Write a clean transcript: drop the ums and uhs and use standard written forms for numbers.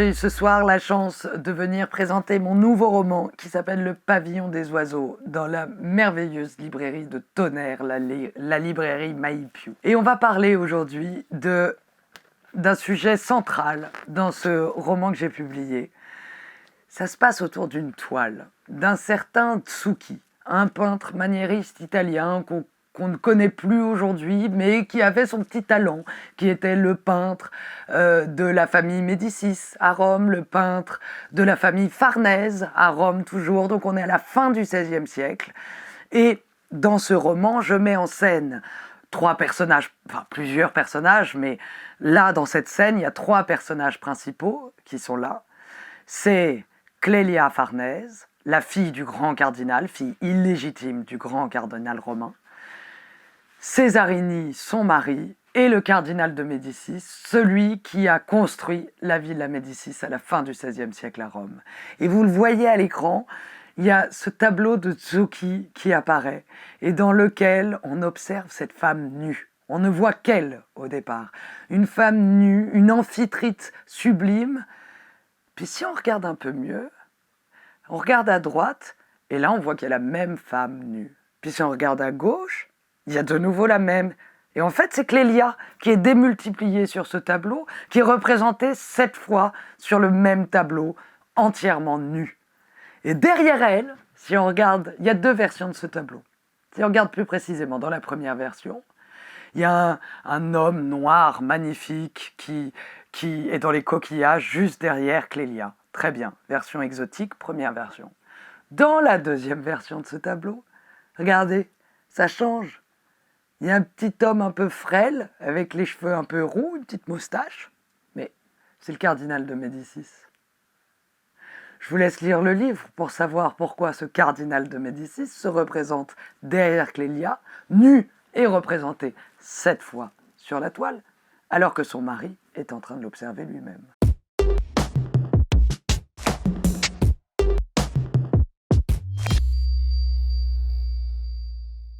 J'ai eu ce soir la chance de venir présenter mon nouveau roman qui s'appelle Le Pavillon des oiseaux dans la merveilleuse librairie de Tonnerre, la librairie Maipiou. Et on va parler aujourd'hui d'un sujet central dans ce roman que j'ai publié. Ça se passe autour d'une toile, d'un certain Tsuki, un peintre maniériste italien qu'on ne connaît plus aujourd'hui, mais qui avait son petit talent, qui était le peintre de la famille Médicis à Rome, le peintre de la famille Farnèse à Rome toujours, donc on est à la fin du XVIe siècle. Et dans ce roman, je mets en scène trois personnages, enfin plusieurs personnages, mais là, dans cette scène, il y a trois personnages principaux qui sont là. C'est Clélia Farnèse, la fille du grand cardinal, fille illégitime du grand cardinal romain, Césarini, son mari, et le cardinal de Médicis, celui qui a construit la villa Médicis à la fin du XVIe siècle à Rome. Et vous le voyez à l'écran, il y a ce tableau de Tsuki qui apparaît, et dans lequel on observe cette femme nue. On ne voit qu'elle au départ. Une femme nue, une amphitrite sublime. Puis si on regarde un peu mieux, on regarde à droite, et là on voit qu'il y a la même femme nue. Puis si on regarde à gauche, il y a de nouveau la même. Et en fait, c'est Clélia qui est démultipliée sur ce tableau, qui est représentée 7 fois sur le même tableau, entièrement nue. Et derrière elle, si on regarde, il y a deux versions de ce tableau. Si on regarde plus précisément, dans la première version, il y a un homme noir, magnifique, qui est dans les coquillages, juste derrière Clélia. Très bien, version exotique, première version. Dans la deuxième version de ce tableau, regardez, ça change. Il y a un petit homme un peu frêle, avec les cheveux un peu roux, une petite moustache, mais c'est le cardinal de Médicis. Je vous laisse lire le livre pour savoir pourquoi ce cardinal de Médicis se représente derrière Clélia, nu et représenté 7 fois sur la toile, alors que son mari est en train de l'observer lui-même.